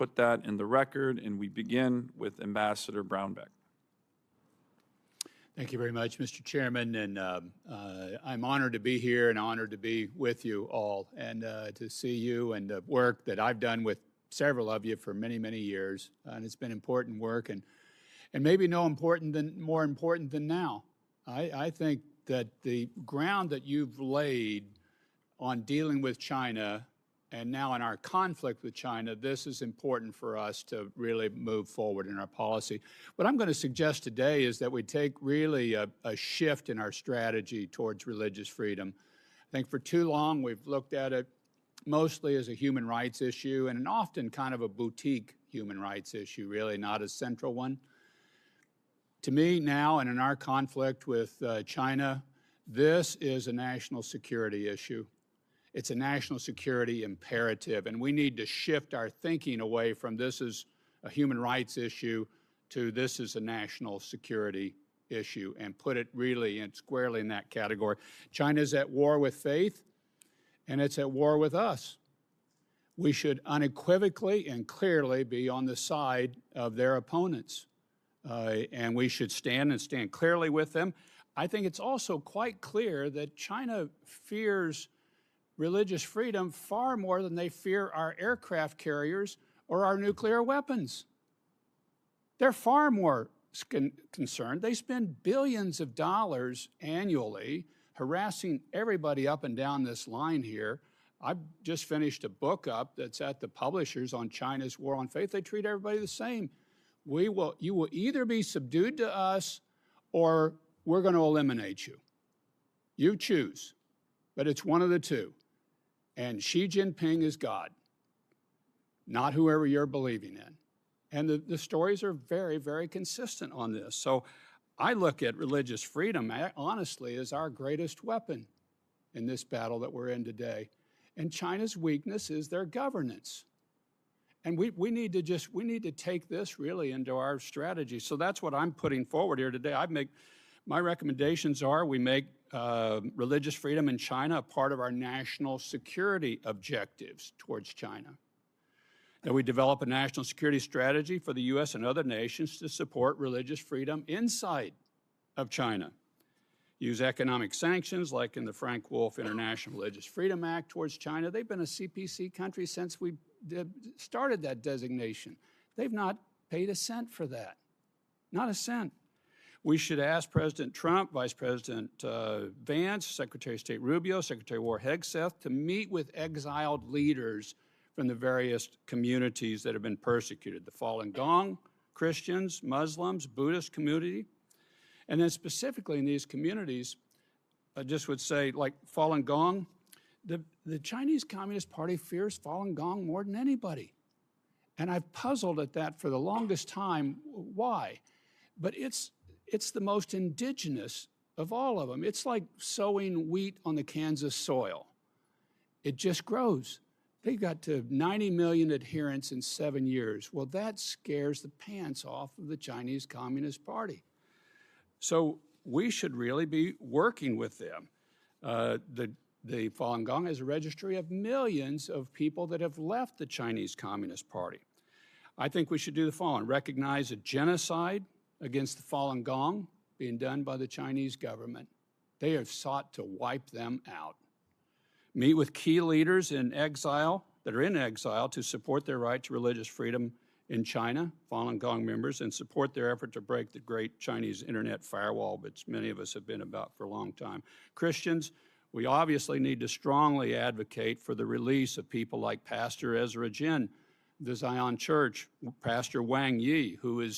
put that in the record, and we begin with Ambassador Brownback. Thank you very much, Mr. Chairman, and I'm honored to be here and honored to be with you all and to see you and the work that I've done with several of you for many, many years, and it's been important work and maybe more important than now. I think that the ground that you've laid on dealing with China and now in our conflict with China, this is important for us to really move forward in our policy. What I'm going to suggest today is that we take really a shift in our strategy towards religious freedom. I think for too long we've looked at it mostly as a human rights issue and often kind of a boutique human rights issue, really not a central one. To me now and in our conflict with China, this is a national security issue. It's a national security imperative, and we need to shift our thinking away from this is a human rights issue to this is a national security issue and put it really and squarely in that category. China's at war with faith, and it's at war with us. We should unequivocally and clearly be on the side of their opponents, and we should stand clearly with them. I think it's also quite clear that China fears religious freedom far more than they fear our aircraft carriers or our nuclear weapons. They're far more concerned. They spend billions of dollars annually harassing everybody up and down this line here. I've just finished a book up that's at the publishers on China's war on faith. They treat everybody the same. You will either be subdued to us or we're going to eliminate you. You choose, but it's one of the two. And Xi Jinping is God, not whoever you're believing in. And the stories are very, very consistent on this. So I look at religious freedom, honestly, as our greatest weapon in this battle that we're in today. And China's weakness is their governance. And we need to take this really into our strategy. So that's what I'm putting forward here today. My recommendations are we make religious freedom in China a part of our national security objectives towards China. That we develop a national security strategy for the U.S. and other nations to support religious freedom inside of China. Use economic sanctions like in the Frank Wolf International Religious Freedom Act towards China. They've been a CPC country since we started that designation. They've not paid a cent for that, not a cent. We should ask President Trump, Vice President Vance, Secretary of State Rubio, Secretary of War Hegseth to meet with exiled leaders from the various communities that have been persecuted, the Falun Gong, Christians, Muslims, Buddhist community. And then specifically in these communities, I just would say, like Falun Gong, the Chinese Communist Party fears Falun Gong more than anybody. And I've puzzled at that for the longest time. Why? But it's the most indigenous of all of them. It's like sowing wheat on the Kansas soil. It just grows. They got to 90 million adherents in 7 years. Well, that scares the pants off of the Chinese Communist Party. So we should really be working with them. The Falun Gong has a registry of millions of people that have left the Chinese Communist Party. I think we should do the following: recognize a genocide against the Falun Gong being done by the Chinese government. They have sought to wipe them out. Meet with key leaders in exile, that are in exile, to support their right to religious freedom in China, Falun Gong members, and support their effort to break the great Chinese internet firewall, which many of us have been about for a long time. Christians, we obviously need to strongly advocate for the release of people like Pastor Ezra Jin, the Zion Church, Pastor Wang Yi, who is